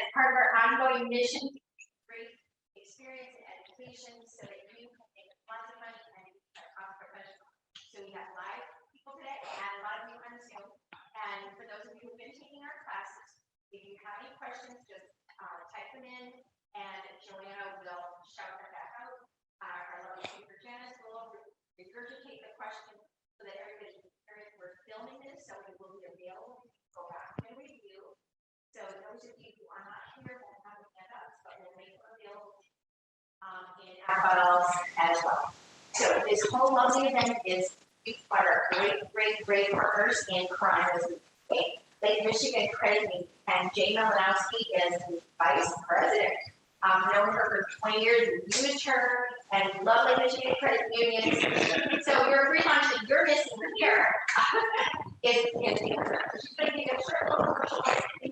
As part of our ongoing mission, great experience and education so that you can make lots of money and be a professional. So we have live people today and a lot of you on Zoom. And for those of you who've been taking our classes, if you have any questions, just type them in and Joanna will shout them back out. Our lovely speaker Janice will regurgitate the question so that everybody can hear it. We're filming this, so it will be available to go back and review. So those of you who are not here won't have the handouts, but we'll make them available in our files as well. So this whole lovely event is by our great partners in crime as Lake Michigan Credit Union, and Jay Malinowski is the vice president. I've known her for 20 years, used her, and love Lake Michigan Credit Union. So your free lunch that you're missing here is because she's going to give a short little commercial,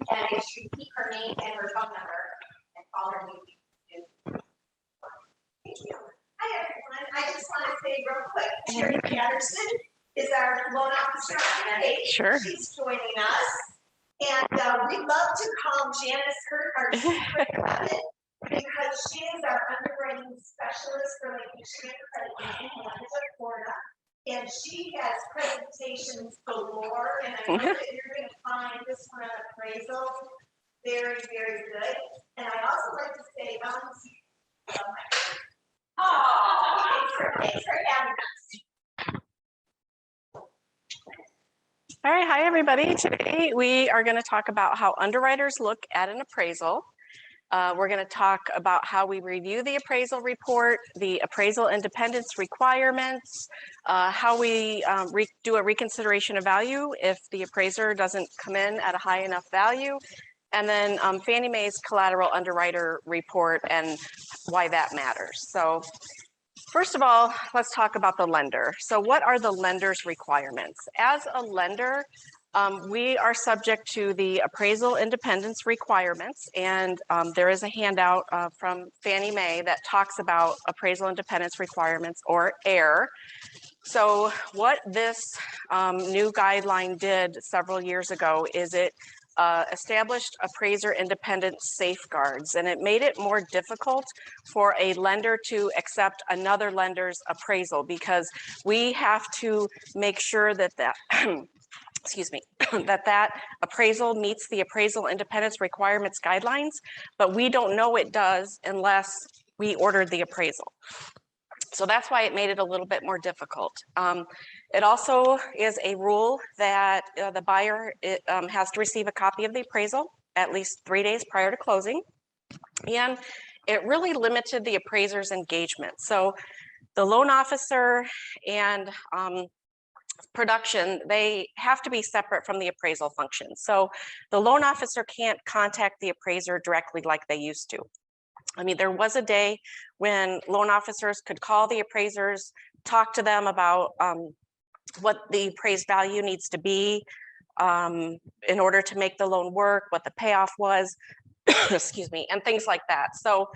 and if you keep her name and her phone number and call her. Thank you. Hi everyone. I just want to say real quick, Terry Patterson is our loan officer today. Sure. She's joining us, and we love to call Janice our secret weapon because she is our underwriting specialist for Lake Michigan Credit Union in Florida. And she has presentations galore, and I know that you're going to find this one on appraisal very good. And I also like to say, thanks for having us. All right, hi everybody. Today we are going to talk about how underwriters look at an appraisal. We're going to talk about how we review the appraisal report, the appraisal independence requirements, how we do a reconsideration of value if the appraiser doesn't come in at a high enough value, and then Fannie Mae's collateral underwriter report and why that matters. So first of all, let's talk about the lender. So what are the lender's requirements? As a lender, we are subject to the appraisal independence requirements, and there is a handout from Fannie Mae that talks about appraisal independence requirements, or AIR. So what this new guideline did several years ago is it established appraiser independence safeguards, and it made it more difficult for a lender to accept another lender's appraisal because we have to make sure that excuse me, that appraisal meets the appraisal independence requirements guidelines, but we don't know it does unless we ordered the appraisal. So that's why it made it a little bit more difficult. It also is a rule that the buyer has to receive a copy of the appraisal at least 3 days prior to closing. And it really limited the appraiser's engagement. So the loan officer and production, they have to be separate from the appraisal function. So the loan officer can't contact the appraiser directly like they used to. I mean, there was a day when loan officers could call the appraisers, talk to them about what the appraised value needs to be in order to make the loan work, what the payoff was, excuse me, and things like that. So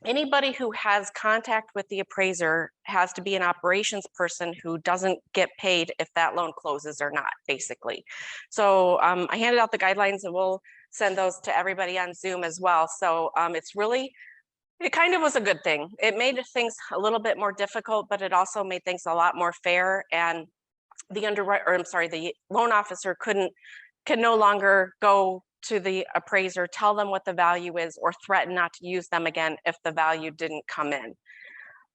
anybody who has contact with the appraiser has to be an operations person who doesn't get paid if that loan closes or not, basically. So I handed out the guidelines, and we'll send those to everybody on Zoom as well. So it kind of was a good thing. It made things a little bit more difficult, but it also made things a lot more fair. And the loan officer can no longer go to the appraiser, tell them what the value is, or threaten not to use them again if the value didn't come in.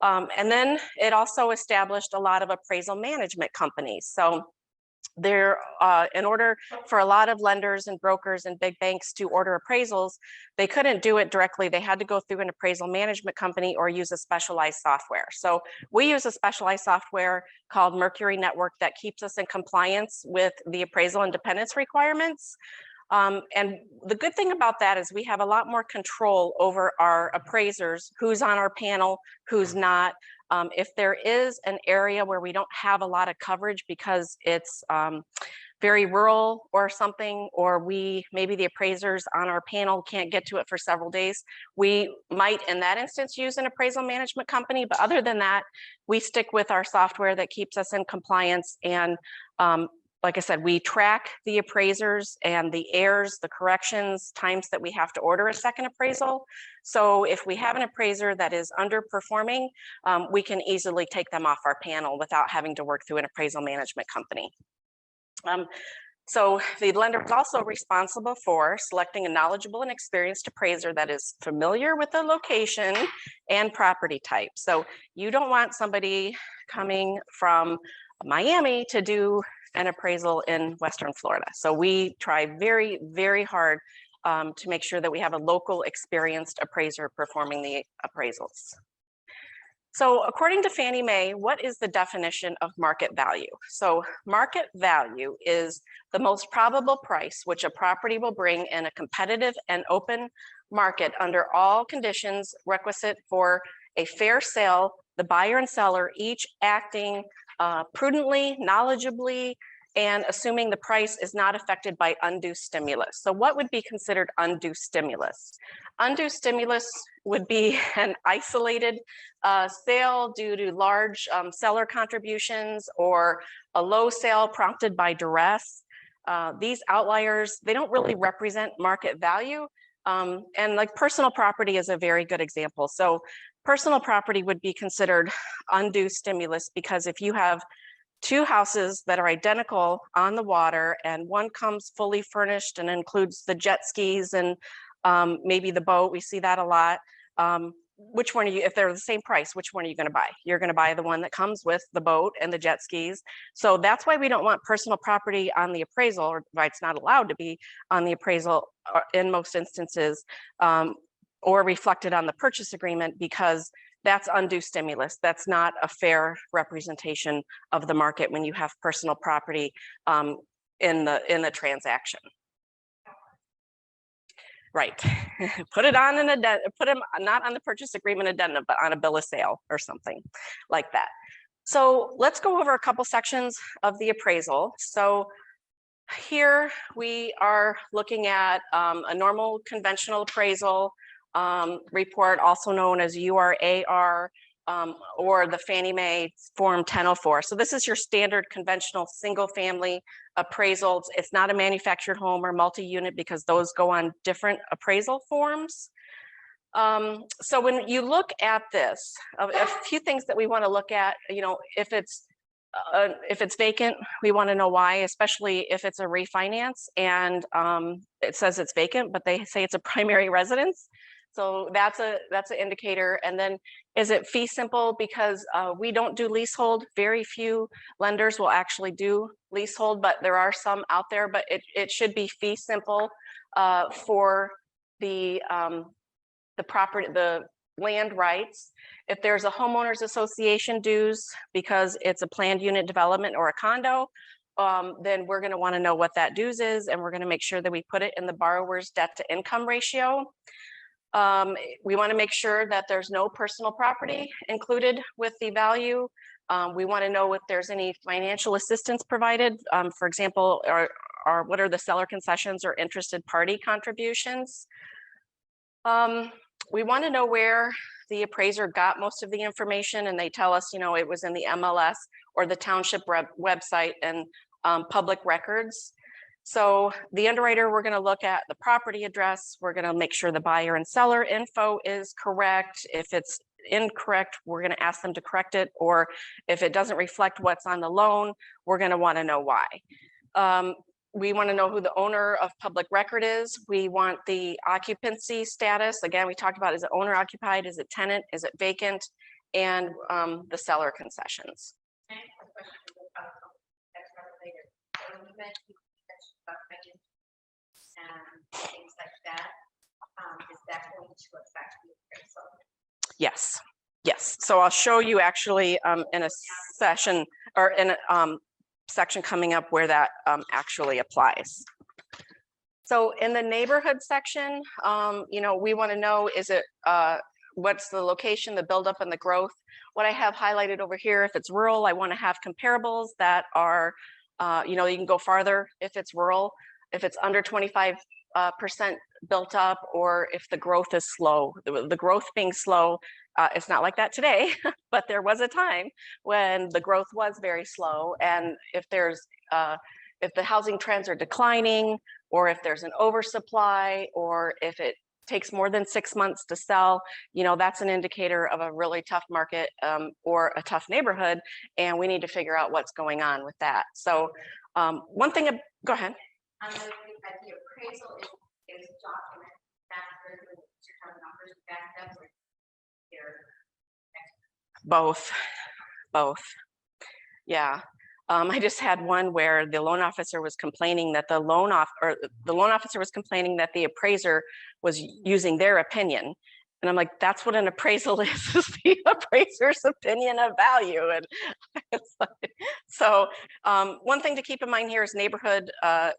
And then it also established a lot of appraisal management companies. So there, in order for a lot of lenders and brokers and big banks to order appraisals, they couldn't do it directly. They had to go through an appraisal management company or use a specialized software. So we use a specialized software called Mercury Network that keeps us in compliance with the appraisal independence requirements. And the good thing about that is we have a lot more control over our appraisers, who's on our panel, who's not. If there is an area where we don't have a lot of coverage because it's very rural or something, or maybe the appraisers on our panel can't get to it for several days, we might in that instance use an appraisal management company. But other than that, we stick with our software that keeps us in compliance. And like I said, we track the appraisers and the errors, the corrections, times that we have to order a second appraisal. So if we have an appraiser that is underperforming, we can easily take them off our panel without having to work through an appraisal management company. So the lender is also responsible for selecting a knowledgeable and experienced appraiser that is familiar with the location and property type. So you don't want somebody coming from Miami to do an appraisal in Western Florida. So we try very, very hard to make sure that we have a local experienced appraiser performing the appraisals. So according to Fannie Mae, what is the definition of market value? So market value is the most probable price which a property will bring in a competitive and open market under all conditions requisite for a fair sale, the buyer and seller each acting prudently, knowledgeably, and assuming the price is not affected by undue stimulus. So what would be considered undue stimulus? Undue stimulus would be an isolated sale due to large seller contributions or a low sale prompted by duress. These outliers, they don't really represent market value. And like personal property is a very good example. So personal property would be considered undue stimulus because if you have two houses that are identical on the water and one comes fully furnished and includes the jet skis and maybe the boat, we see that a lot. Which one are you, if they're the same price, which one are you going to buy? You're going to buy the one that comes with the boat and the jet skis. So that's why we don't want personal property on the appraisal, or why it's not allowed to be on the appraisal in most instances, or reflected on the purchase agreement, because that's undue stimulus. That's not a fair representation of the market when you have personal property in the transaction. Right. Put it on an addendum, put them not on the purchase agreement addendum, but on a bill of sale or something like that. So let's go over a couple sections of the appraisal. So here we are looking at a normal conventional appraisal report, also known as URAR, or the Fannie Mae Form 1004. So this is your standard conventional single family appraisals. It's not a manufactured home or multi-unit because those go on different appraisal forms. So when you look at this, a few things that we want to look at, you know, if it's vacant, we want to know why, especially if it's a refinance and it says it's vacant, but they say it's a primary residence. So that's an indicator. And then is it fee simple? Because we don't do leasehold. Very few lenders will actually do leasehold, but there are some out there, but it should be fee simple for the property, the land rights. If there's a homeowners association dues because it's a planned unit development or a condo, then we're going to want to know what that dues is, and we're going to make sure that we put it in the borrower's debt to income ratio. We want to make sure that there's no personal property included with the value. We want to know if there's any financial assistance provided. For example, what are the seller concessions or interested party contributions? We want to know where the appraiser got most of the information, and they tell us, you know, it was in the MLS or the township website and public records. So the underwriter, we're going to look at the property address. We're going to make sure the buyer and seller info is correct. If it's incorrect, we're going to ask them to correct it. Or if it doesn't reflect what's on the loan, we're going to want to know why. We want to know who the owner of public record is. We want the occupancy status. Again, we talked about, is it owner occupied? Is it tenant? Is it vacant? And the seller concessions. And things like that, is that going to affect the appraisal? Yes, yes. So I'll show you actually in a session or in a section coming up where that actually applies. So in the neighborhood section, you know, we want to know, is it what's the location, the buildup, and the growth. What I have highlighted over here, if it's rural, I want to have comparables that are, you know, you can go farther if it's rural. If it's under 25% built up, or if the growth is slow. The growth being slow, it's not like that today, but there was a time when the growth was very slow. And if if the housing trends are declining, or if there's an oversupply, or if it takes more than 6 months to sell, you know, that's an indicator of a really tough market or a tough neighborhood, and we need to figure out what's going on with that. So one thing, go ahead. I know that the appraisal is document that's where the numbers backed up with Both. Yeah. I just had one where the loan officer was complaining that the loan officer was complaining that the appraiser was using their opinion. And I'm like, that's what an appraisal is the appraiser's opinion of value. And it's like, so one thing to keep in mind here is neighborhood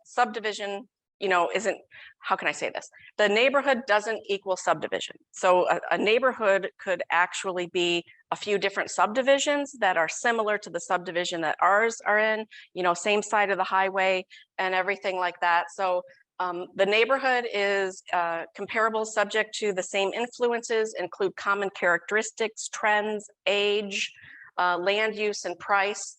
subdivision, you know, isn't, how can I say this? The neighborhood doesn't equal subdivision. So a neighborhood could actually be a few different subdivisions that are similar to the subdivision that ours are in, you know, same side of the highway and everything like that. So the neighborhood is comparable, subject to the same influences, include common characteristics, trends, age, land use, and price.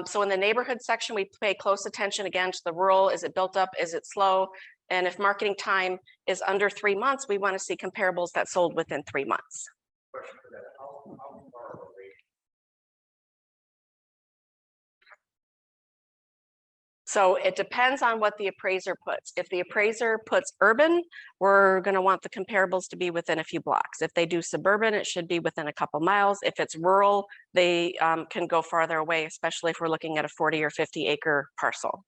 So in the neighborhood section, we pay close attention again to the rural. Is it built up? Is it slow? And if marketing time is under 3 months, we want to see comparables that sold within 3 months. Question for that. How far away? So it depends on what the appraiser puts. If the appraiser puts urban, we're going to want the comparables to be within a few blocks. If they do suburban, it should be within a couple miles. If it's rural, they can go farther away, especially if we're looking at a 40 or 50 acre parcel.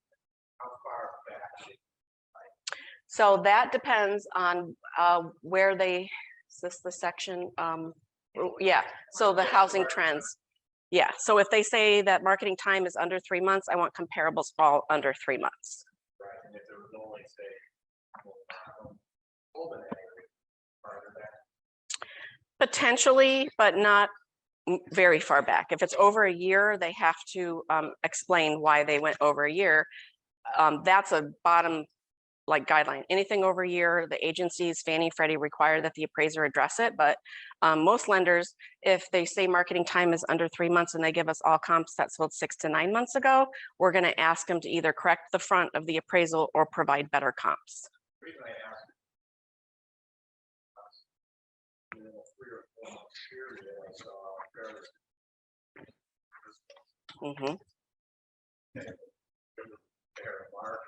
How far back? So that depends on where they, is this the section? Yeah, so the housing trends. Yeah, so if they say that marketing time is under 3 months, I want comparables all under 3 months. Right, and if there was only, say, open area, farther back. Potentially, but not very far back. If it's over a year, they have to explain why they went over a year. That's a bottom like guideline. Anything over a year, the agencies, Fannie, Freddie, require that the appraiser address it. But most lenders, if they say marketing time is under 3 months and they give us all comps that sold 6 to 9 months ago, we're going to ask them to either correct the front of the appraisal or provide better comps. The reason I asked, in a 3 or 4 month period, I saw fairly fair market.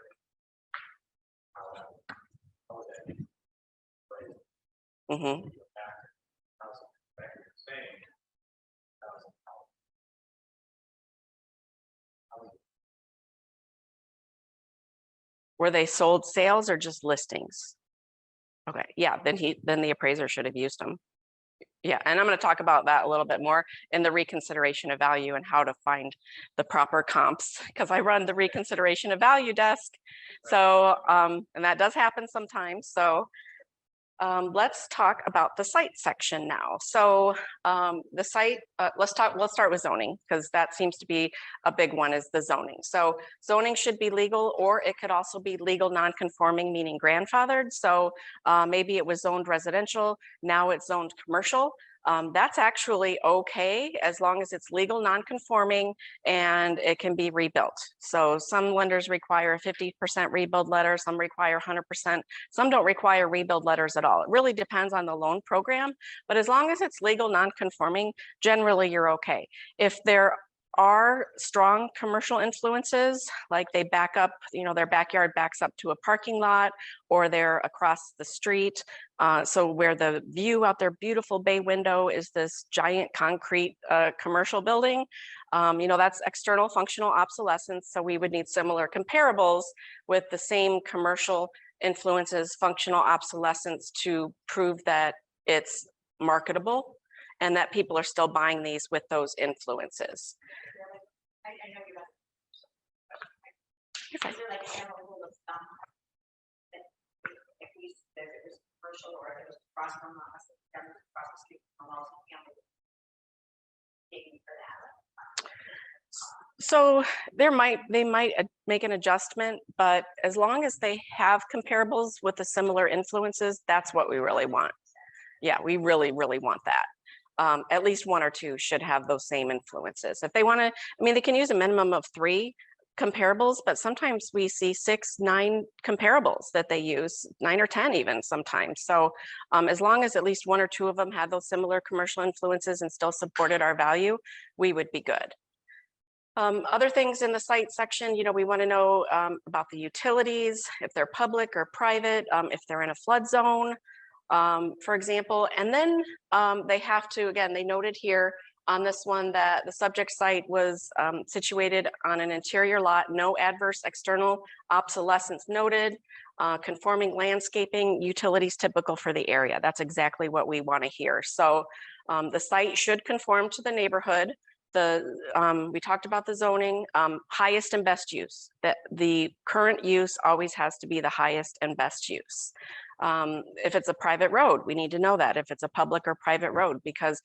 Were they sold sales or just listings? Okay, yeah, then the appraiser should have used them. Yeah, and I'm going to talk about that a little bit more in the reconsideration of value and how to find the proper comps, because I run the reconsideration of value desk. So, and that does happen sometimes. So let's talk about the site section now. So the site, let's start with zoning, because that seems to be a big one, is the zoning. So zoning should be legal, or it could also be legal non-conforming, meaning grandfathered. So maybe it was zoned residential, now it's zoned commercial. That's actually okay as long as it's legal non-conforming and it can be rebuilt. So some lenders require a 50% rebuild letter, some require 100%, some don't require rebuild letters at all. It really depends on the loan program, but as long as it's legal non-conforming, generally you're okay. If there are strong commercial influences, like they back up, you know, their backyard backs up to a parking lot, or they're across the street. So where the view out their beautiful bay window is this giant concrete commercial building, you know, that's external functional obsolescence. So we would need similar comparables with the same commercial influences, functional obsolescence, to prove that it's marketable and that people are still buying these with those influences. I know you're not. You're fine. Is there like a general rule of thumb that if we said it was commercial or if it was across from us, across the street from us, for that? So they might make an adjustment, but as long as they have comparables with the similar influences, that's what we really want. Yeah, we really, really want that. At least 1 or 2 should have those same influences. If they want to, I mean, they can use a minimum of 3, comparables, but sometimes we see 6, 9 comparables that they use, 9 or 10 even sometimes. So as long as at least 1 or 2 of them had those similar commercial influences and still supported our value, we would be good. Other things in the site section, you know, we want to know about the utilities, if they're public or private, if they're in a flood zone, for example. And then they have to, again, they noted here on this one that the subject site was situated on an interior lot, no adverse external obsolescence noted, conforming landscaping, utilities typical for the area. That's exactly what we want to hear. So the site should conform to the neighborhood. We talked about the zoning, highest and best use, that the current use always has to be the highest and best use. If it's a private road, we need to know that if it's a public or private road, because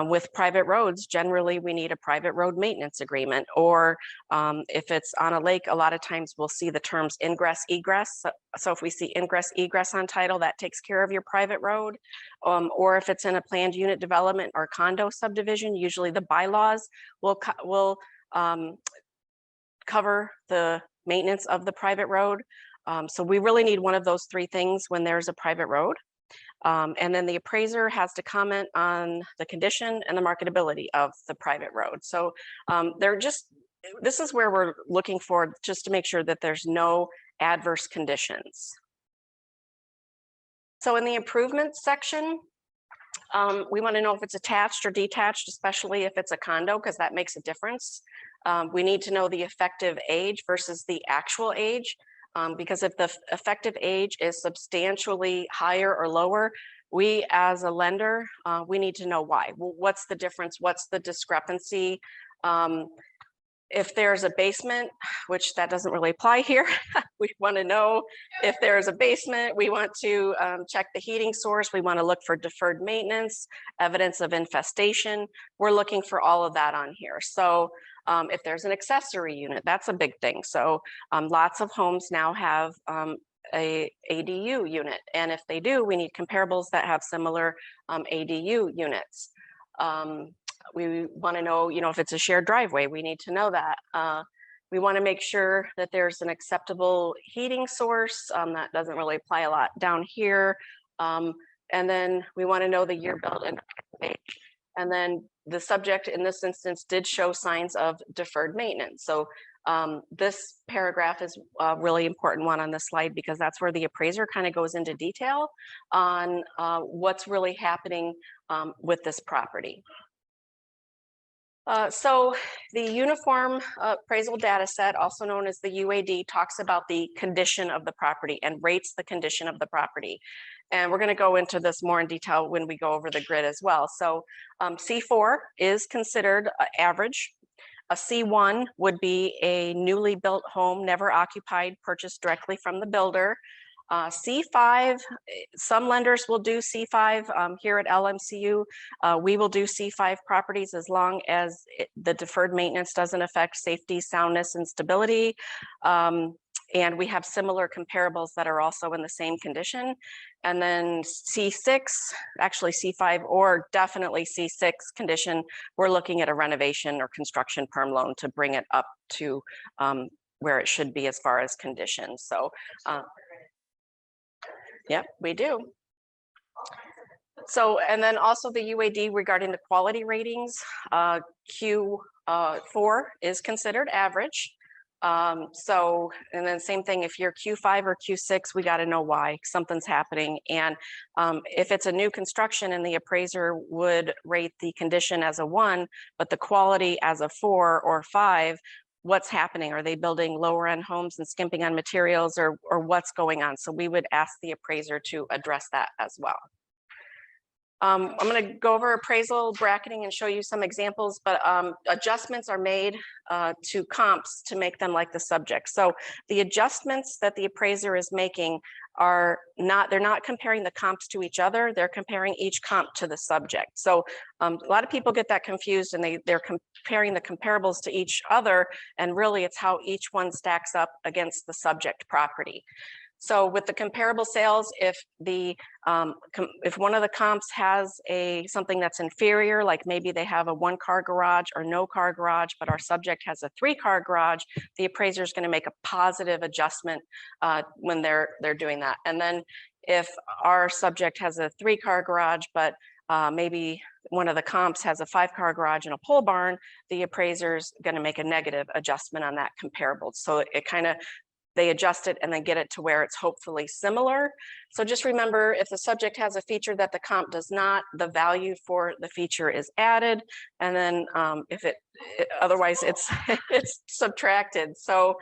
with private roads, generally we need a private road maintenance agreement, or if it's on a lake, a lot of times we'll see the terms ingress, egress. So if we see ingress, egress on title, that takes care of your private road. Or if it's in a planned unit development or condo subdivision, usually the bylaws will cover the maintenance of the private road. So we really need one of those 3 things when there's a private road. And then the appraiser has to comment on the condition and the marketability of the private road. So this is where we're looking for, just to make sure that there's no adverse conditions. So in the improvements section, we want to know if it's attached or detached, especially if it's a condo, because that makes a difference. We need to know the effective age versus the actual age. Because if the effective age is substantially higher or lower, we as a lender, we need to know why. Well, what's the difference? What's the discrepancy? If there's a basement, which that doesn't really apply here, we want to know if there's a basement. We want to check the heating source. We want to look for deferred maintenance, evidence of infestation. We're looking for all of that on here. So if there's an accessory unit, that's a big thing. So lots of homes now have a ADU unit. And if they do, we need comparables that have similar ADU units. We want to know, you know, if it's a shared driveway, we need to know that. We want to make sure that there's an acceptable heating source. That doesn't really apply a lot down here. And then we want to know the year built and age. And then the subject in this instance did show signs of deferred maintenance. So this paragraph is a really important one on this slide, because that's where the appraiser kind of goes into detail on what's really happening with this property. So the Uniform Appraisal Data Set, also known as the UAD, talks about the condition of the property and rates the condition of the property. And we're going to go into this more in detail when we go over the grid as well. So C4 is considered average. A C1 would be a newly built home, never occupied, purchased directly from the builder. C5, some lenders will do C5. Here at LMCU, we will do C5 properties as long as the deferred maintenance doesn't affect safety, soundness, and stability. And we have similar comparables that are also in the same condition. And then C6, actually C5 or definitely C6 condition, we're looking at a renovation or construction perm loan to bring it up to where it should be as far as conditions. So yeah, we do. So, and then also the UAD regarding the quality ratings, Q4 is considered average. So, and then same thing, if you're Q5 or Q6, we got to know why something's happening. And if it's a new construction, and the appraiser would rate the condition as a 1, but the quality as a 4 or 5, what's happening? Are they building lower end homes and skimping on materials, or what's going on? So we would ask the appraiser to address that as well. I'm going to go over appraisal bracketing and show you some examples, but adjustments are made to comps to make them like the subject. So the adjustments that the appraiser is making are not, they're not comparing the comps to each other, they're comparing each comp to the subject. So a lot of people get that confused, and they're comparing the comparables to each other, and really it's how each one stacks up against the subject property. So with the comparable sales, if if one of the comps has something that's inferior, like maybe they have a 1-car garage or no car garage, but our subject has a 3-car garage, the appraiser is going to make a positive adjustment when they're doing that. And then if our subject has a 3-car garage, but maybe one of the comps has a 5-car garage and a pole barn, the appraiser's going to make a negative adjustment on that comparable. So it kind of, they adjust it and then get it to where it's hopefully similar. So just remember, if the subject has a feature that the comp does not, the value for the feature is added. And then if otherwise it's it's subtracted. So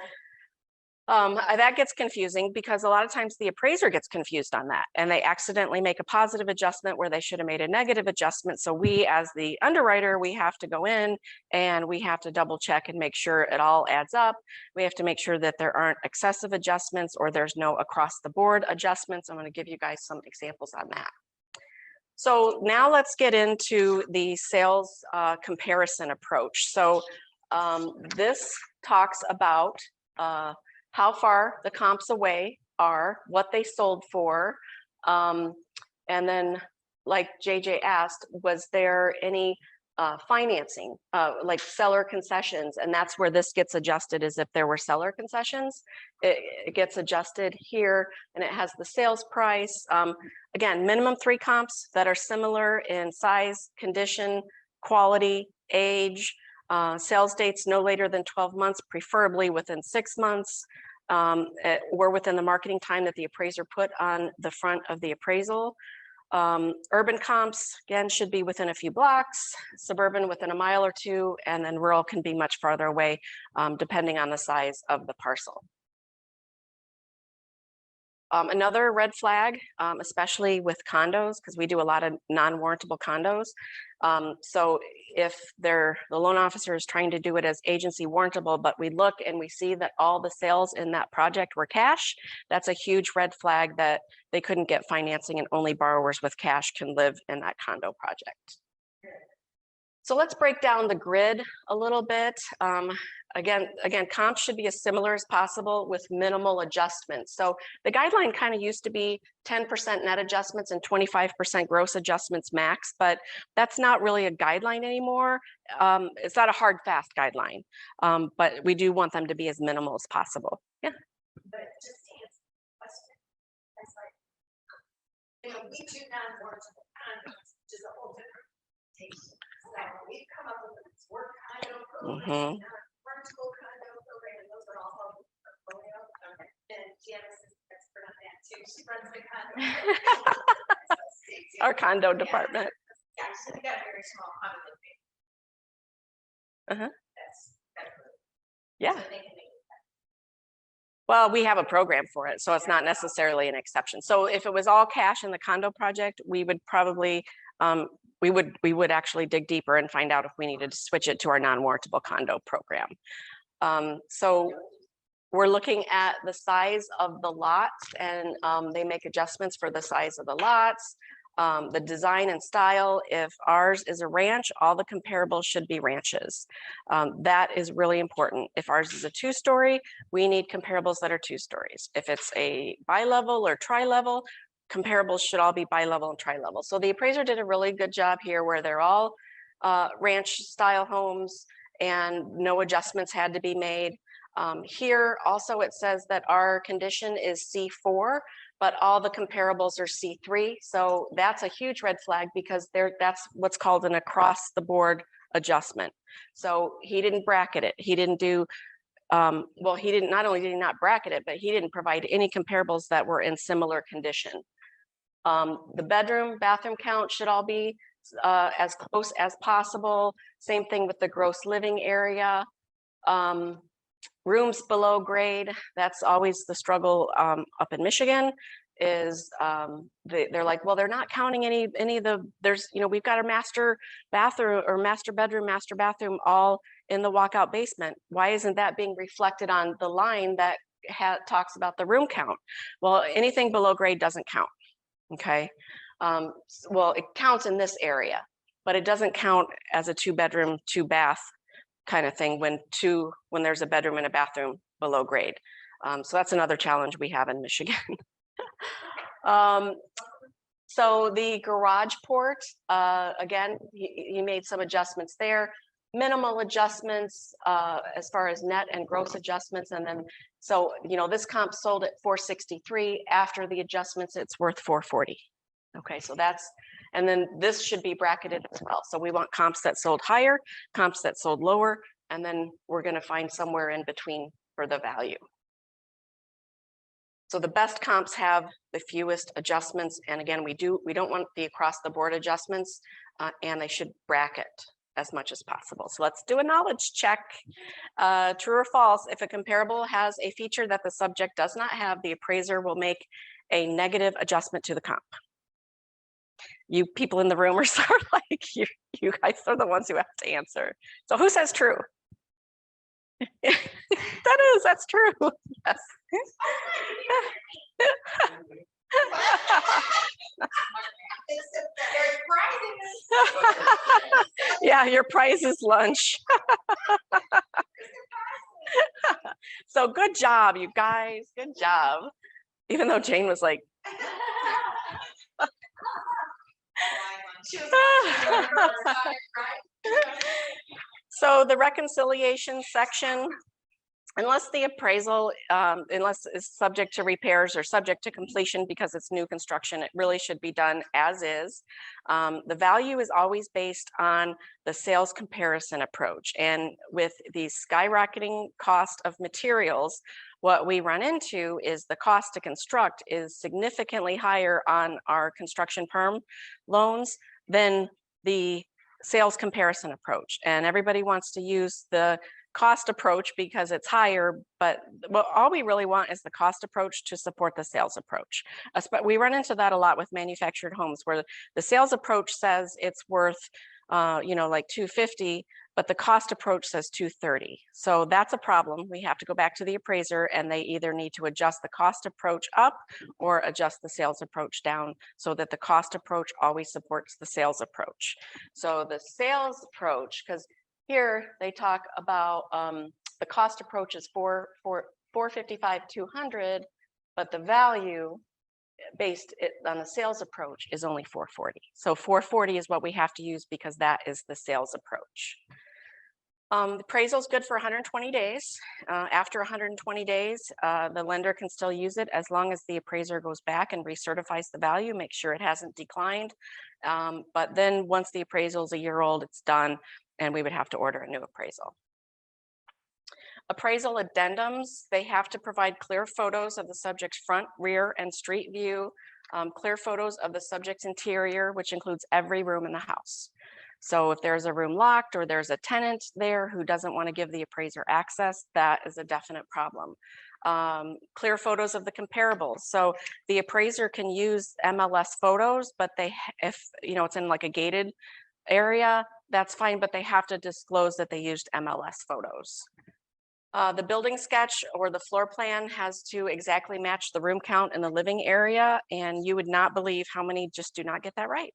that gets confusing because a lot of times the appraiser gets confused on that and they accidentally make a positive adjustment where they should have made a negative adjustment. So we, as the underwriter, we have to go in and we have to double check and make sure it all adds up. We have to make sure that there aren't excessive adjustments or there's no across the board adjustments. I'm going to give you guys some examples on that. So now let's get into the sales comparison approach. So this talks about how far the comps away are, what they sold for. And then like JJ asked, was there any financing, like seller concessions? And that's where this gets adjusted, is if there were seller concessions, it gets adjusted here and it has the sales price. Again, minimum 3 comps that are similar in size, condition, quality, age, sales dates no later than 12 months, preferably within 6 months, or within the marketing time that the appraiser put on the front of the appraisal. Urban comps, again, should be within a few blocks, suburban within a mile or 2, and then rural can be much farther away, depending on the size of the parcel. Another red flag, especially with condos, because we do a lot of non-warrantable condos. So if the loan officer is trying to do it as agency warrantable, but we look and we see that all the sales in that project were cash, that's a huge red flag that they couldn't get financing and only borrowers with cash can live in that condo project. So let's break down the grid a little bit. Again, comps should be as similar as possible with minimal adjustments. So the guideline kind of used to be 10% net adjustments and 25% gross adjustments max, but that's not really a guideline anymore. It's not a hard, fast guideline, but we do want them to be as minimal as possible. Yeah. But just to answer the question, it's like, we do non-warrantable condos, which is a whole different case. So we've come up with this work condo program, non-warrantable condo program, and those are all held in the portfolio. And Janice is an expert on that too. She runs the condo. Our condo department. Yeah, so we got a very small condo. That's yeah. so they can make it. Well, we have a program for it, so it's not necessarily an exception. So if it was all cash in the condo project, we would probably we would actually dig deeper and find out if we needed to switch it to our non-warrantable condo program. So we're looking at the size of the lots, and they make adjustments for the size of the lots, the design and style. If ours is a ranch, all the comparables should be ranches. That is really important. If ours is a 2-story, we need comparables that are 2 stories. If it's a bi-level or tri-level, comparables should all be bi-level and tri-level. So the appraiser did a really good job here where they're all ranch style homes and no adjustments had to be made. Here also it says that our condition is C4, but all the comparables are C3. So that's a huge red flag because that's what's called an across the board adjustment. So he didn't bracket it. He didn't do well, he didn't, not only did he not bracket it, but he didn't provide any comparables that were in similar condition. The bedroom, bathroom count should all be as close as possible. Same thing with the gross living area. Rooms below grade, that's always the struggle up in Michigan, is they're like, well, they're not counting any of the, there's, we've got a master bathroom or master bedroom, master bathroom all in the walkout basement. Why isn't that being reflected on the line that talks about the room count? Well, anything below grade doesn't count. Okay. Well, it counts in this area, but it doesn't count as a 2-bedroom, 2-bath kind of thing when there's a bedroom and a bathroom below grade. So that's another challenge we have in Michigan. So the garage port, again, you made some adjustments there, minimal adjustments as far as net and gross adjustments. And then, so, you know, this comp sold at 463. After the adjustments, it's worth 440. Okay, so that's, and then this should be bracketed as well. So we want comps that sold higher, comps that sold lower, and then we're going to find somewhere in between for the value. So the best comps have the fewest adjustments. And again, we don't want the across the board adjustments, and they should bracket as much as possible. So let's do a knowledge check. True or false, if a comparable has a feature that the subject does not have, the appraiser will make a negative adjustment to the comp. You people in the room are sort of like, you guys are the ones who have to answer. So who says true? That's true. Yes. Yeah, your prize is lunch. So good job, you guys. Good job. Even though Jane was like, so the reconciliation section, unless the appraisal, unless it's subject to repairs or subject to completion because it's new construction, it really should be done as is. The value is always based on the sales comparison approach. And with the skyrocketing cost of materials, what we run into is the cost to construct is significantly higher on our construction perm loans than the sales comparison approach. And everybody wants to use the cost approach because it's higher, but all we really want is the cost approach to support the sales approach. We run into that a lot with manufactured homes where the sales approach says it's worth, you know, like 250, but the cost approach says 230. So that's a problem. We have to go back to the appraiser and they either need to adjust the cost approach up or adjust the sales approach down so that the cost approach always supports the sales approach. So the sales approach, because here they talk about the cost approach is 455, 200, but the value based on the sales approach is only 440. So 440 is what we have to use because that is the sales approach. The appraisal is good for 120 days. After 120 days, the lender can still use it as long as the appraiser goes back and recertifies the value, make sure it hasn't declined. But then once the appraisal is a year old, it's done, and we would have to order a new appraisal. Appraisal addendums, they have to provide clear photos of the subject's front, rear, and street view, clear photos of the subject's interior, which includes every room in the house. So if there's a room locked or there's a tenant there who doesn't want to give the appraiser access, that is a definite problem. Clear photos of the comparables. So the appraiser can use MLS photos, but if you know it's in like a gated area, that's fine, but they have to disclose that they used MLS photos. The building sketch or the floor plan has to exactly match the room count in the living area, and you would not believe how many just do not get that right.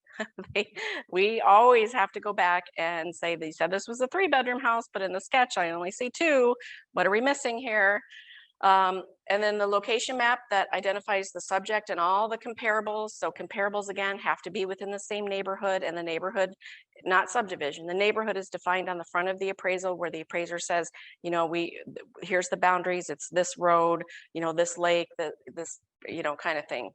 We always have to go back and say, they said this was a 3-bedroom house, but in the sketch I only see 2. What are we missing here? And then the location map that identifies the subject and all the comparables. So comparables, again, have to be within the same neighborhood, and the neighborhood, not subdivision. The neighborhood is defined on the front of the appraisal where the appraiser says, you know, here's the boundaries, it's this road, you know, this lake, this, you know, kind of thing.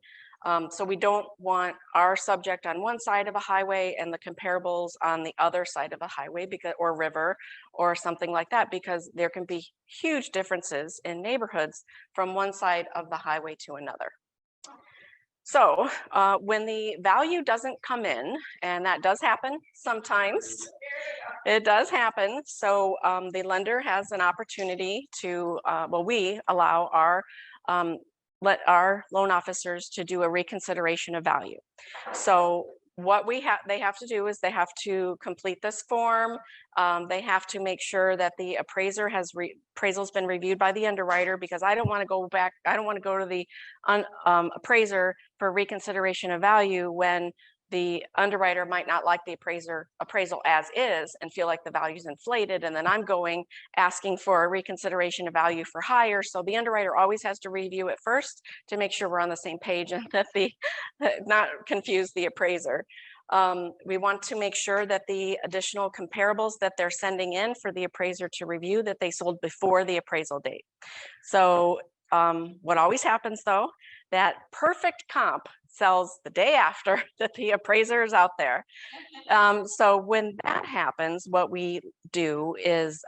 So we don't want our subject on one side of a highway and the comparables on the other side of a highway or river or something like that, because there can be huge differences in neighborhoods from one side of the highway to another. So when the value doesn't come in, and that does happen sometimes, it does happen. So the lender has an opportunity to, we allow let our loan officers to do a reconsideration of value. So what they have to do is they have to complete this form. They have to make sure that the appraisal's been reviewed by the underwriter, because I don't want to go back. I don't want to go to the appraiser for reconsideration of value when the underwriter might not like the appraisal as is and feel like the value's inflated, and then I'm asking for a reconsideration of value for higher. So the underwriter always has to review it first to make sure we're on the same page and that not confuse the appraiser. We want to make sure that the additional comparables that they're sending in for the appraiser to review, that they sold before the appraisal date. So what always happens though, that perfect comp sells the day after that the appraiser is out there. So when that happens, what we do is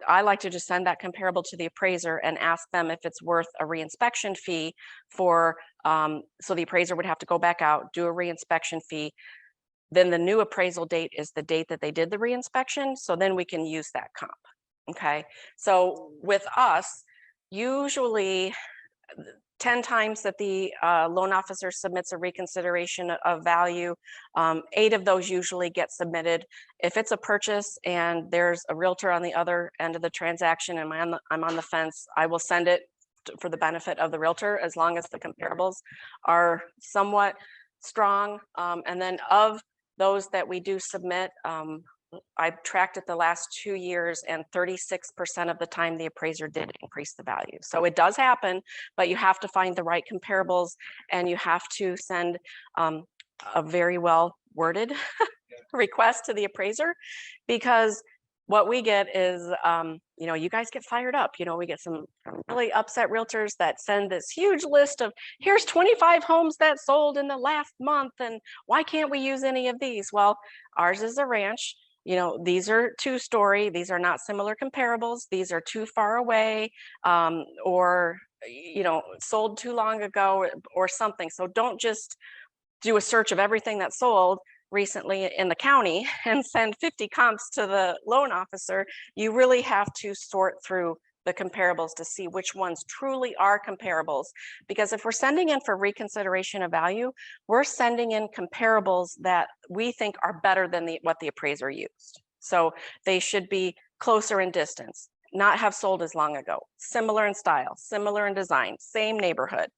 I like to just send that comparable to the appraiser and ask them if it's worth a reinspection fee for, so the appraiser would have to go back out, do a reinspection fee. Then the new appraisal date is the date that they did the reinspection. So then we can use that comp. Okay. So with us, usually 10 times that the loan officer submits a reconsideration of value, 8 of those usually get submitted. If it's a purchase and there's a realtor on the other end of the transaction and I'm on the fence, I will send it for the benefit of the realtor as long as the comparables are somewhat strong. And then of those that we do submit, I've tracked it the last 2 years, and 36% of the time the appraiser did increase the value. So it does happen, but you have to find the right comparables and you have to send a very well worded request to the appraiser, because what we get is, you guys get fired up. We get some really upset realtors that send this huge list of, here's 25 homes that sold in the last month, and why can't we use any of these? Well, ours is a ranch. These are 2-story. These are not similar comparables. These are too far away, or, sold too long ago or something. So don't just do a search of everything that sold recently in the county and send 50 comps to the loan officer. You really have to sort through the comparables to see which ones truly are comparables. Because if we're sending in for reconsideration of value, we're sending in comparables that we think are better than what the appraiser used. So they should be closer in distance, not have sold as long ago, similar in style, similar in design, same neighborhood,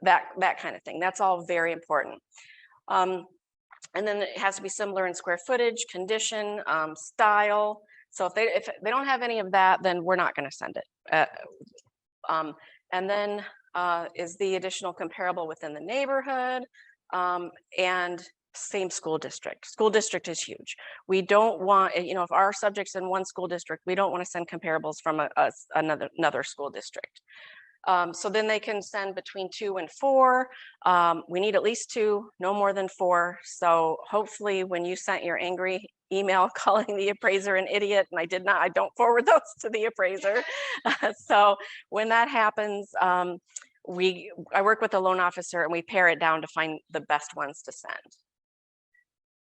that kind of thing. That's all very important. And then it has to be similar in square footage, condition, style. So if they don't have any of that, then we're not going to send it. And then is the additional comparable within the neighborhood, and same school district. School district is huge. We don't want, if our subject's in one school district, we don't want to send comparables from another school district. So then they can send between 2 and 4. We need at least 2, no more than 4. So hopefully when you sent your angry email calling the appraiser an idiot, and I don't forward those to the appraiser. So when that happens, I work with the loan officer and we pare it down to find the best ones to send.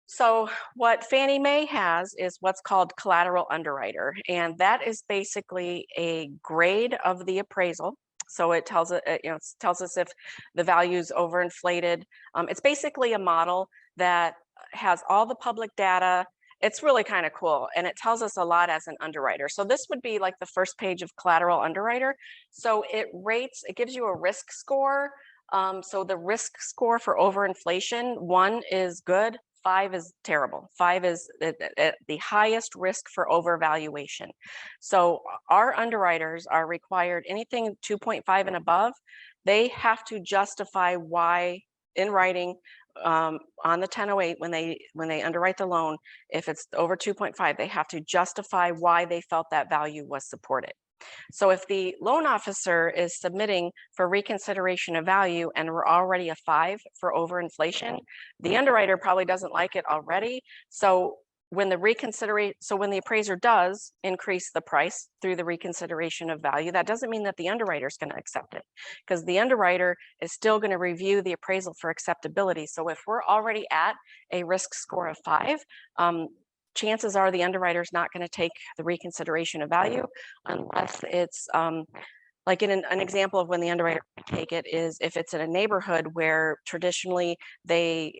So what Fannie Mae has is what's called Collateral Underwriter, and that is basically a grade of the appraisal. So it tells us if the value is overinflated. It's basically a model that has all the public data. It's really kind of cool, and it tells us a lot as an underwriter. So this would be like the first page of Collateral Underwriter. So it gives you a risk score. So the risk score for overinflation, 1 is good, 5 is terrible. 5 is the highest risk for overvaluation. So our underwriters are required anything 2.5 and above, they have to justify why in writing on the 1008 when they underwrite the loan. If it's over 2.5, they have to justify why they felt that value was supported. So if the loan officer is submitting for reconsideration of value and we're already a 5 for overinflation, the underwriter probably doesn't like it already. So when the appraiser does increase the price through the reconsideration of value, that doesn't mean that the underwriter is going to accept it, because the underwriter is still going to review the appraisal for acceptability. So if we're already at a risk score of 5, chances are the underwriter is not going to take the reconsideration of value unless it's like in an example of when the underwriter would take it is if it's in a neighborhood where traditionally they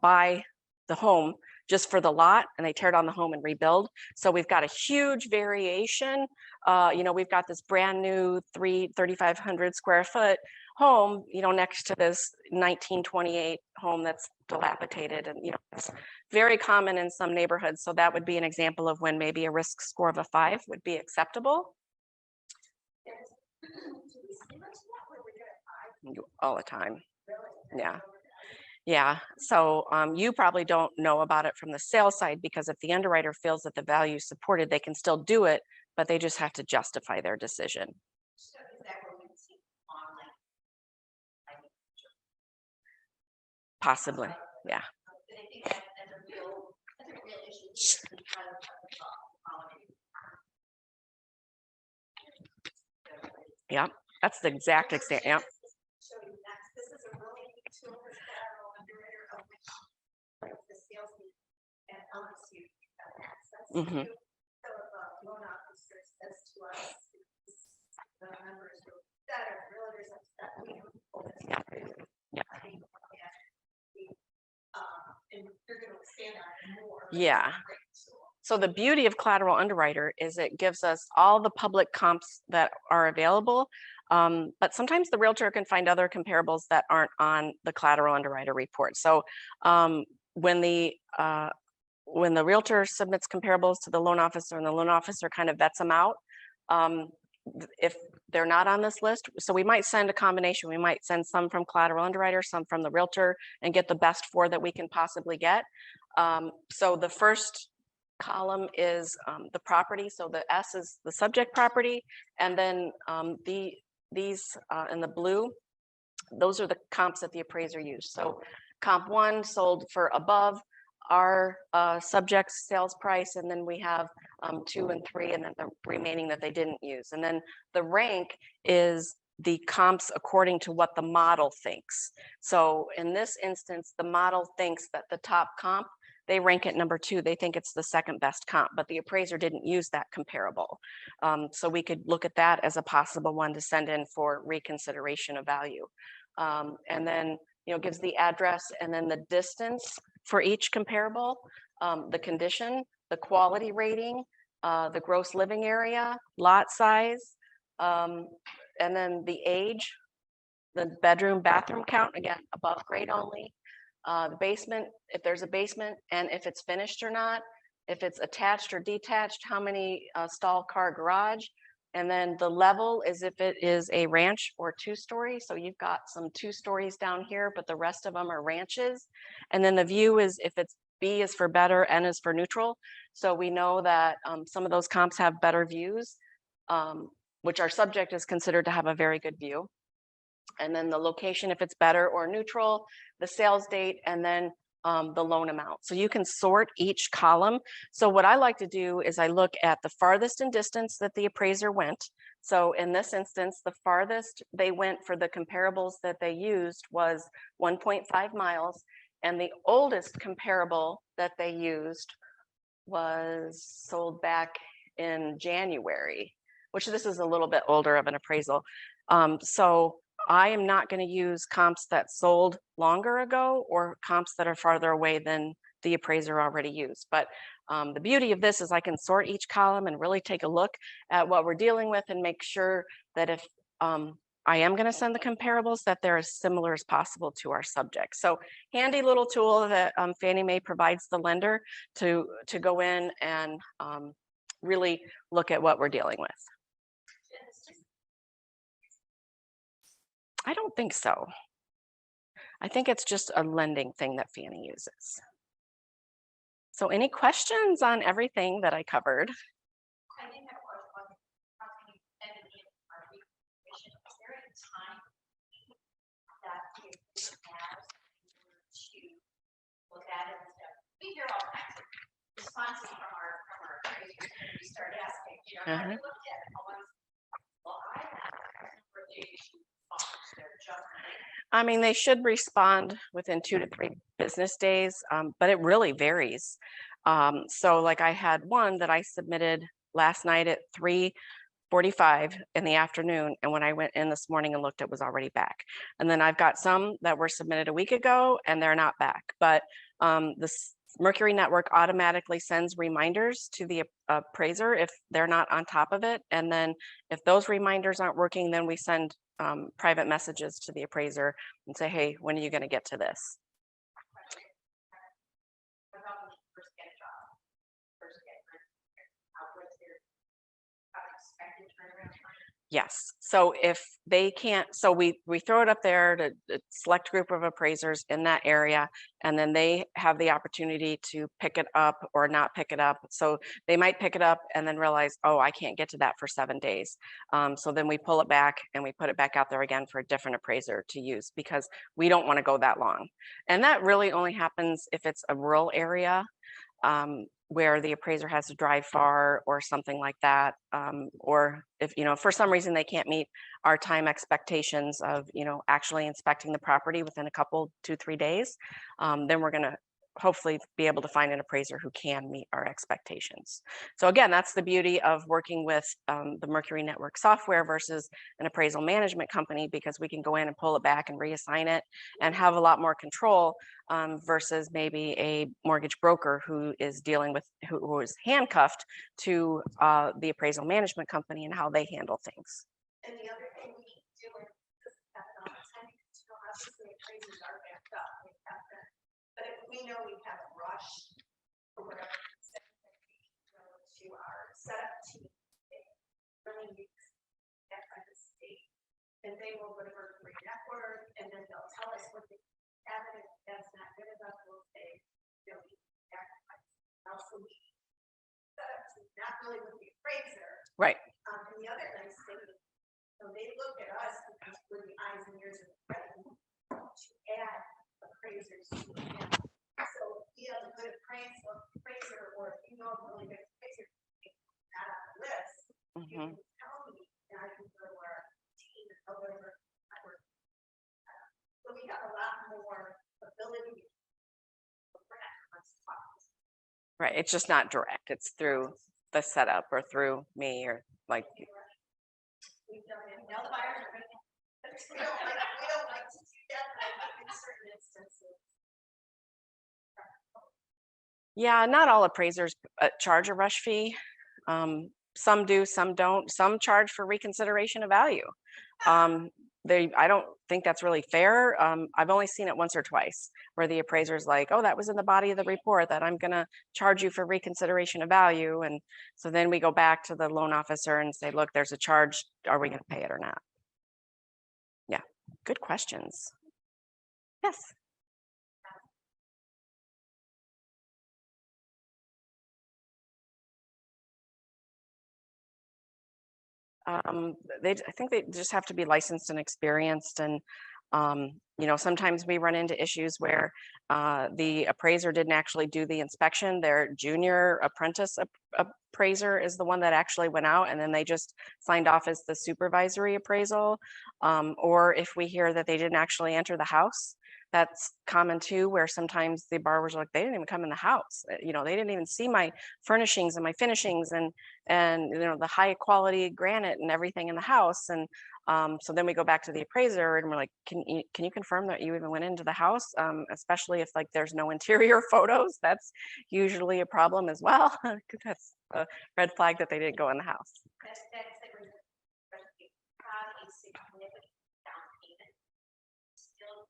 buy the home just for the lot, and they tear down the home and rebuild. So we've got a huge variation. You know, we've got this brand new 3,500 square foot home, you know, next to this 1928 home that's dilapidated, and, you know, it's very common in some neighborhoods. So that would be an example of when maybe a risk score of a 5 would be acceptable. All the time. Yeah. Yeah. So you probably don't know about it from the sales side, because if the underwriter feels that the value is supported, they can still do it, but they just have to justify their decision. So is that what we see on like Possibly. Yeah. But I think that's a real issue because of the quality. Yeah. That's the exact example. Yeah. So this is a really good tool for collateral underwriter of which the sales and LSU have access Mhm. to. So if a loan officer says to us, the numbers are better, realtors have stuff. Yeah. And you're going to expand on more. Yeah. So the beauty of collateral underwriter is it gives us all the public comps that are available. But sometimes the realtor can find other comparables that aren't on the collateral underwriter report. So when the realtor submits comparables to the loan officer and the loan officer kind of vets them out, if they're not on this list, so we might send a combination. We might send some from collateral underwriter, some from the realtor, and get the best 4 that we can possibly get. So the first column is the property. So the S is the subject property, and then these in the blue, those are the comps that the appraiser used. So comp 1 sold for above our subject sales price, and then we have 2 and 3, and then the remaining that they didn't use. And then the rank is the comps according to what the model thinks. So in this instance, the model thinks that the top comp, they rank it number 2. They think it's the second best comp, but the appraiser didn't use that comparable. So we could look at that as a possible one to send in for reconsideration of value. And then, you know, gives the address and then the distance for each comparable, the condition, the quality rating, the gross living area, lot size, and then the age, the bedroom, bathroom count, again, above grade only, the basement, if there's a basement, and if it's finished or not, if it's attached or detached, how many stall car garage, and then the level is if it is a ranch or 2-story. So you've got some 2 stories down here, but the rest of them are ranches. And then the view is if it's B is for better, N is for neutral. So we know that some of those comps have better views, which our subject is considered to have a very good view. And then the location, if it's better or neutral, the sales date, and then the loan amount. So you can sort each column. So what I like to do is I look at the farthest in distance that the appraiser went. So in this instance, the farthest they went for the comparables that they used was 1.5 miles. And the oldest comparable that they used was sold back in January, which this is a little bit older of an appraisal. So I am not going to use comps that sold longer ago or comps that are farther away than the appraiser already used. But the beauty of this is I can sort each column and really take a look at what we're dealing with and make sure that if I am going to send the comparables, that they're as similar as possible to our subject. So handy little tool that Fannie Mae provides the lender to go in and really look at what we're dealing with. I don't think so. I think it's just a lending thing that Fannie uses. So any questions on everything that I covered? I didn't have one. Is there a time that you have to look at it and stuff? We hear all kinds of responses from our appraisers when we start asking, you know, have you looked at it? Well, I have. I mean, they should respond within 2 to 3 business days, but it really varies. So like I had one that I submitted last night at 3:45 in the afternoon. And when I went in this morning and looked, it was already back. And then I've got some that were submitted a week ago and they're not back. But the Mercury Network automatically sends reminders to the appraiser if they're not on top of it. And then if those reminders aren't working, then we send private messages to the appraiser and say, hey, when are you going to get to this? What about when you first get a job? First get what's their expected turnaround time? Yes. So if they can't, so we throw it up there to a select group of appraisers in that area, and then they have the opportunity to pick it up or not pick it up. So they might pick it up and then realize, oh, I can't get to that for 7 days. So then we pull it back and we put it back out there again for a different appraiser to use, because we don't want to go that long. And that really only happens if it's a rural area. Where the appraiser has to drive far or something like that. Or if, for some reason they can't meet our time expectations of, actually inspecting the property within a couple, 2-3 days, then we're gonna hopefully be able to find an appraiser who can meet our expectations. So again, that's the beauty of working with the Mercury Network software versus an appraisal management company, because we can go in and pull it back and reassign it and have a lot more control versus maybe a mortgage broker who is dealing with, who is handcuffed to the appraisal management company and how they handle things. And the other thing we do is this happen all the time, obviously appraisers are backed up, but if we know we have a rush or whatever, to our setup team, really use that kind of state, and they will go to Mercury Network, and then they'll tell us what the evidence that's not good enough, we'll say, also we set up to not really with the appraiser. Right. And the other nice thing is, so they look at us because we're the eyes and ears of the credit to add appraisers to them. So if you have a good appraiser, or if you know a really good appraiser, not on the list, you can tell me, and I can go to our team and go over. So we have a lot more ability. Right. It's just not direct. It's through the setup or through me or like. We've done it. No buyers are going to. We don't like to do that, but in certain instances. Yeah, not all appraisers charge a rush fee. Some do, some don't. Some charge for reconsideration of value. I don't think that's really fair. I've only seen it once or twice where the appraiser's like, oh, that was in the body of the report that I'm gonna charge you for reconsideration of value. And so then we go back to the loan officer and say, look, there's a charge. Are we gonna pay it or not? Yeah, good questions. Yes. I think they just have to be licensed and experienced. And sometimes we run into issues where the appraiser didn't actually do the inspection. Their junior apprentice appraiser is the one that actually went out, and then they just signed off as the supervisory appraisal. Or if we hear that they didn't actually enter the house, that's common too, where sometimes the borrowers are like, they didn't even come in the house. They didn't even see my furnishings and my finishings and the high quality granite and everything in the house. And so then we go back to the appraiser and we're like, can you confirm that you even went into the house? Especially if like there's no interior photos, that's usually a problem as well. That's a red flag that they didn't go in the house. That's the reason we have a significant down payment still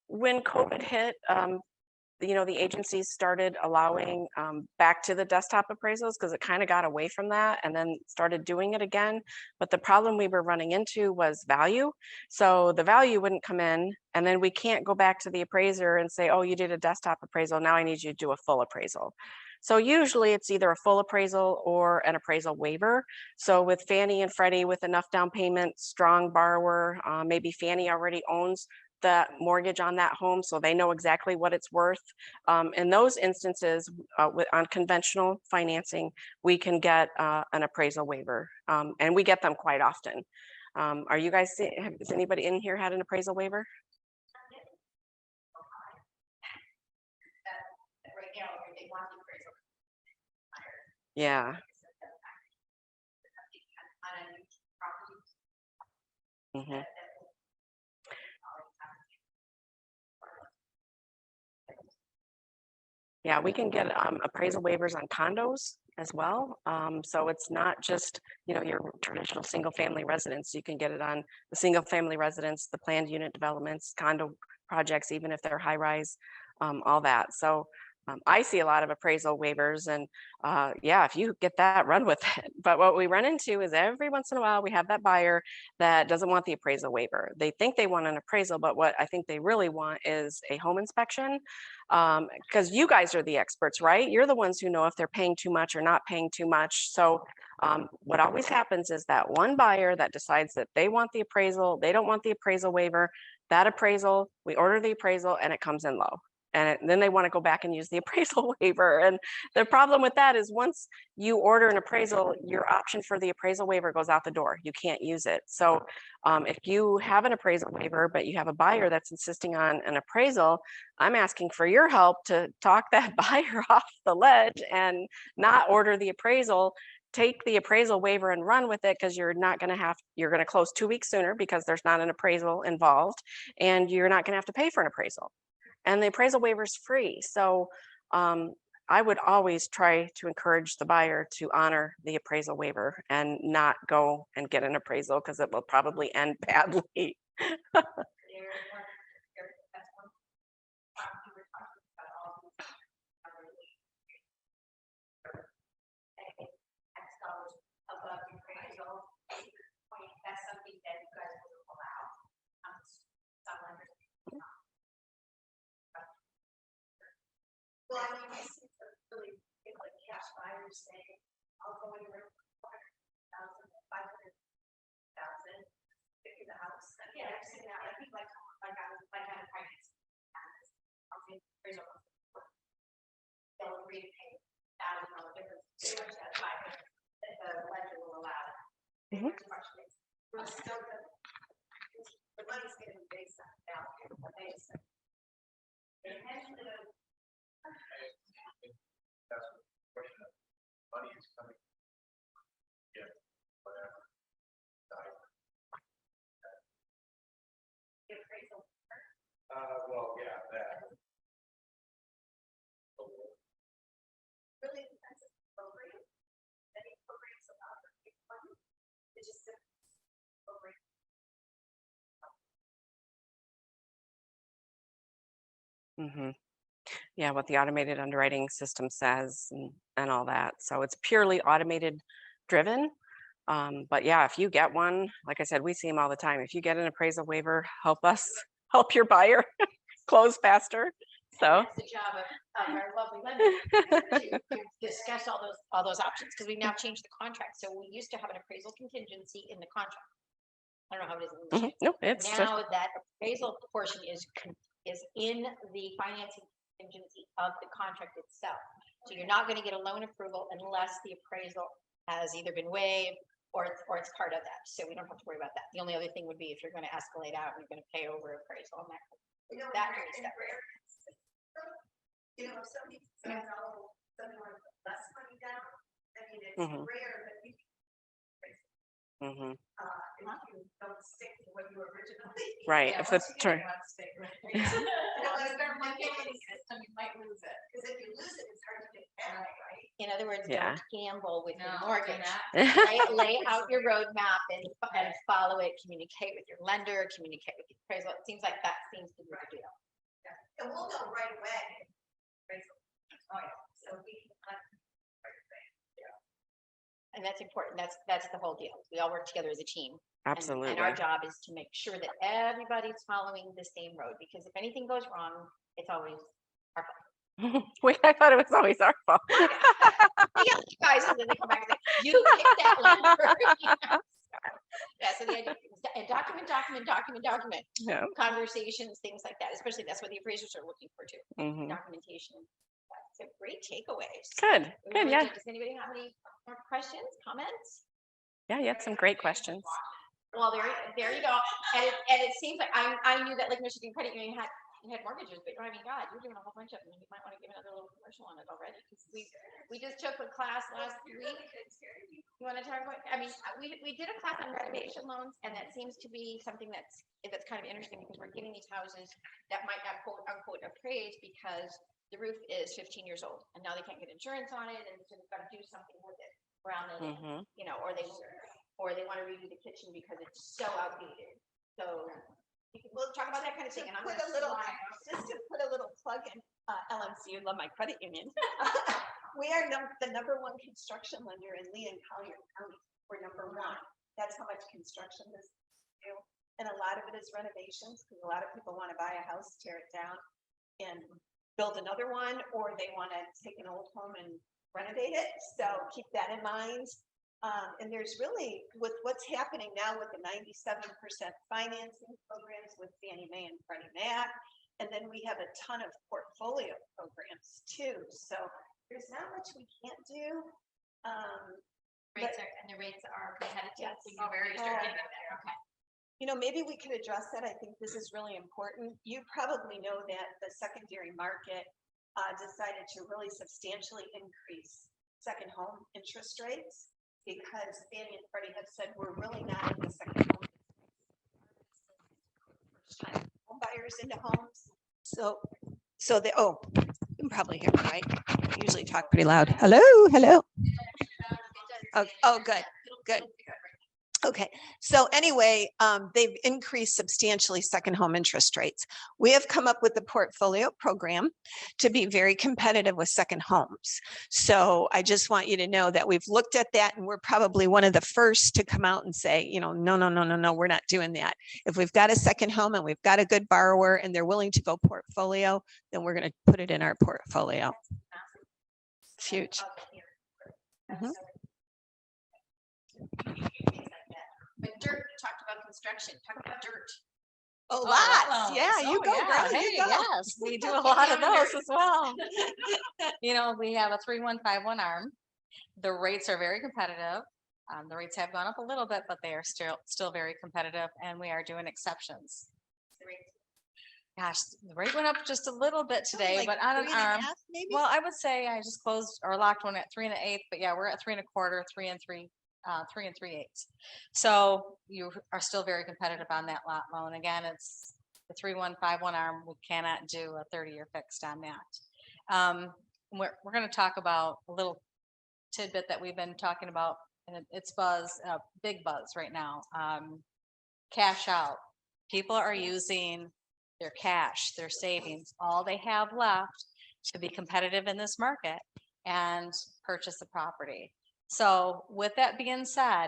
when COVID hit, the agencies started allowing back to the desktop appraisals because it kind of got away from that and then started doing it again. But the problem we were running into was value. So the value wouldn't come in, and then we can't go back to the appraiser and say, oh, you did a desktop appraisal, now I need you to do a full appraisal. So usually it's either a full appraisal or an appraisal waiver. So with Fannie and Freddie with enough down payment, strong borrower, maybe Fannie already owns the mortgage on that home, so they know exactly what it's worth. In those instances, on conventional financing, we can get an appraisal waiver, and we get them quite often. Are you guys, has anybody in here had an appraisal waiver? Right now, they want the appraisal. Yeah. Mhm. Yeah, we can get appraisal waivers on condos as well. So it's not just, your traditional single family residence. You can get it on the single family residence, the planned unit developments, condo projects, even if they're high rise, all that. So I see a lot of appraisal waivers, and yeah, if you get that, run with it. But what we run into is every once in a while we have that buyer that doesn't want the appraisal waiver. They think they want an appraisal, but what I think they really want is a home inspection. Because you guys are the experts, right? You're the ones who know if they're paying too much or not paying too much. So what always happens is that one buyer that decides that they want the appraisal, they don't want the appraisal waiver, that appraisal, we order the appraisal and it comes in low. And then they want to go back and use the appraisal waiver. And the problem with that is once you order an appraisal, your option for the appraisal waiver goes out the door. You can't use it. So if you have an appraisal waiver, but you have a buyer that's insisting on an appraisal, I'm asking for your help to talk that buyer off the ledge and not order the appraisal. Take the appraisal waiver and run with it, because you're going to close 2 weeks sooner because there's not an appraisal involved, and you're not going to have to pay for an appraisal. And the appraisal waiver is free. So I would always try to encourage the buyer to honor the appraisal waiver and not go and get an appraisal, because it will probably end badly. That's something that you guys will allow. Some lenders. Well, I mean, I see some really big, like cash buyers saying, I'll go anywhere from 400,000 to 500,000 to the house. Yeah, I've seen that. I think like on finance. They'll agree to pay $1,000 difference. Pretty much that's why the lender will allow it. Mhm. We're still the money's going to be based on value. The intention of That's the question of money is coming. Yeah, whatever. the appraisal. Well, yeah, that. Really depends on the program. Any programs about the money, it's just a program. Yeah, what the automated underwriting system says and all that. So it's purely automated driven. But yeah, if you get one, like I said, we see them all the time. If you get an appraisal waiver, help us help your buyer close faster. So That's the job of our lovely lender to discuss all those options, because we now changed the contract. So we used to have an appraisal contingency in the contract. I don't know how it is in the machine. no, it's Now that appraisal portion is in the financing contingency of the contract itself. So you're not going to get a loan approval unless the appraisal has either been waived or it's part of that. So we don't have to worry about that. The only other thing would be if you're going to escalate out and you're going to pay over appraisal and that. That kind of stuff. You know, if somebody decides I'll something like less money down, I mean, it's rare that we if you don't stick to what you originally. right. Yeah, If the you might lose it. Because if you lose it, it's hard to get back, right? In other words, Yeah. don't gamble with your mortgage. Mhm. lay out your roadmap and follow it. Communicate with your lender. Communicate with the appraisal. It seems like that seems to be the deal. Yeah. And we'll know right away. Oh yeah. So we can right away. Yeah. And that's important. That's the whole deal. We all work together as a team. Absolutely. And our job is to make sure that everybody's following the same road, because if anything goes wrong, it's always our fault. Wait, I thought it was always our fault. We yell at you guys, and then they come back and say, you picked that lumber. Yeah, so the idea is and document. Yeah. Conversations, things like that, especially that's what the appraisers are looking for too. Mhm. Documentation. So great takeaways. Good. Good. Yeah. Does anybody have any more questions, comments? Yeah. You had some great questions. Well, there you go. And it seems like I knew that Lake Michigan Credit Union had mortgages, but I mean, God, you're doing a whole bunch of them. You might want to give another little commercial on it already, because we We just took a class last week. You want to talk about, I mean, we did a class on renovation loans, and that seems to be something that's kind of interesting, because we're getting these houses that might not quote unquote appraised because the roof is 15 years old, and now they can't get insurance on it, and so they've got to do something with it around the, you know, or they want to redo the kitchen because it's so outdated. So we'll talk about that kind of thing. And I'm going to just to put a little plug in, LMC, you love my credit union. We are the #1 construction lender in Lee and Collier County. We're #1. That's how much construction this do. And a lot of it is renovations, because a lot of people want to buy a house, tear it down, and build another one, or they want to take an old home and renovate it. So keep that in mind. And there's really, with what's happening now with the 97% financing programs with Fannie Mae and Freddie Mac, and then we have a ton of portfolio programs too. So there's not much we can't do. The rates are competitive. Yes. So you're very strict. Okay. You know, maybe we could address that. I think this is really important. You probably know that the secondary market decided to really substantially increase second home interest rates, because Fannie and Freddie have said we're really not in the second home. First time home buyers into homes. So they, you can probably hear me, right? I usually talk pretty loud. Hello. Oh, good. Okay, so anyway, they've increased substantially second home interest rates. We have come up with the portfolio program to be very competitive with second homes. So I just want you to know that we've looked at that, and we're probably one of the first to come out and say, you know, no, we're not doing that. If we've got a second home and we've got a good borrower and they're willing to go portfolio, then we're going to put it in our portfolio. It's huge. But dirt, talked about construction, talk about dirt. Lots. Yeah, you go, girl. Hey, You go. yes, we do a lot of those as well. You know, we have a 3151 arm. The rates are very competitive. The rates have gone up a little bit, but they are still very competitive, and we are doing exceptions. Gosh, the rate went up just a little bit today, Like but on an 3.5 arm. maybe? Well, I would say I just closed or locked one at 3 1/8, but yeah, we're at 3 1/4, 3 3 3 3/8. So you are still very competitive on that lot loan. Again, it's the 3151 arm. We cannot do a 30-year fixed on that. We're going to talk about a little tidbit that we've been talking about, and it's big buzz right now. Cash out. People are using their cash, their savings, all they have left to be competitive in this market and purchase the property. So with that being said,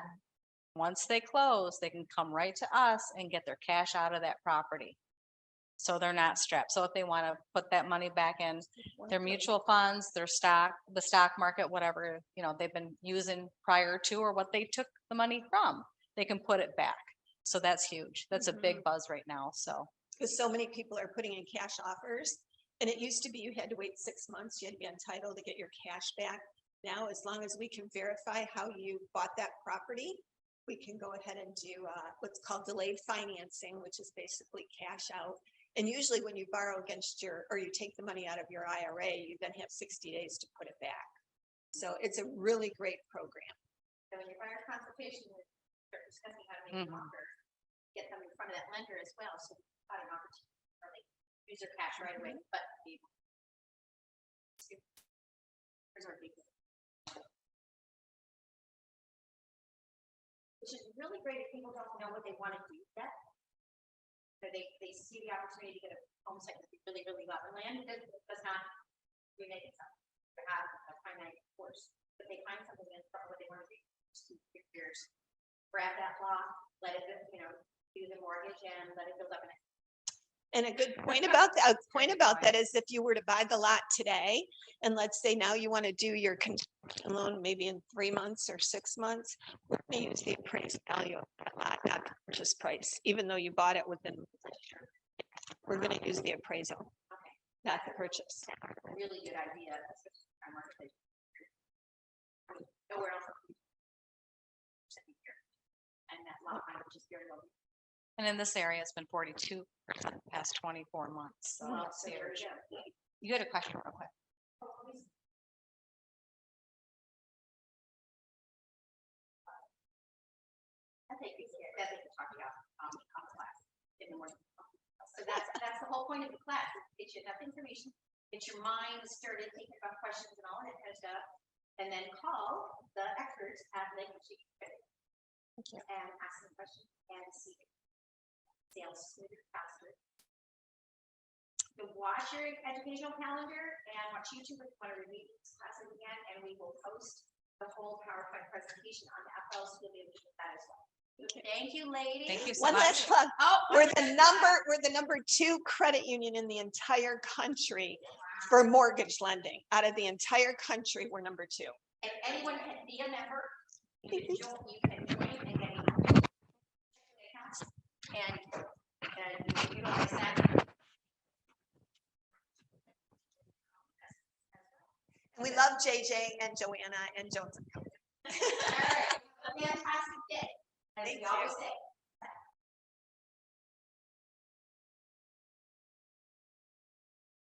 once they close, they can come right to us and get their cash out of that property. So they're not strapped. So if they want to put that money back in their mutual funds, their stock, the stock market, whatever, you know, they've been using prior to, or what they took the money from, they can put it back. So that's huge. That's a big buzz right now. So because so many people are putting in cash offers, and it used to be you had to wait 6 months, you had to be entitled to get your cash back. Now, as long as we can verify how you bought that property, we can go ahead and do what's called delayed financing, which is basically cash out. And usually when you borrow against or you take the money out of your IRA, you then have 60 days to put it back. So it's a really great program. So when you're buyer consultation, we're discussing how to make an offer, get them in front of that lender as well. So got an opportunity to really use their cash right away, but which is really great if people don't know what they want to do yet. So they see the opportunity to get a home site that they really love. And land does not remake itself. They have a finite course, but they find something that's what they want to do. 2 years, grab that lot, let it, do the mortgage and let it build up. And a good point about that is, if you were to buy the lot today, and let's say now you want to do your construction loan maybe in 3 months or 6 months, we're going to use the appraised value of that lot, not the purchase price, even though you bought it within. We're going to use the appraisal, not the purchase. Really good idea. Nowhere else. And that lot which is very low. and in this area, it's been 42% the past 24 months. So Well, it's so there huge. we go. You had a question real quick. they can see it, that they can talk about on the class in the morning. So that's the whole point of the class, is get you enough information, get your mind started thinking about questions and all that kind of stuff, and then call the experts at Lake Michigan and ask them questions and see sales smoother, faster. So watch your educational calendar and watch YouTube if you want to review these classes again, and we will post the whole PowerPoint presentation on the FL, so you'll be able to get that as well. Thank you, ladies. Thank you so One much. last plug. Oh, We're the number 2 credit union in the entire country for mortgage lending. Out of the entire country, we're number 2. and anyone can be a member. You can join and get information. And you utilize that. We love JJ and Joanna and Jones and Company. All right. A fantastic day. As Thank we always you. say.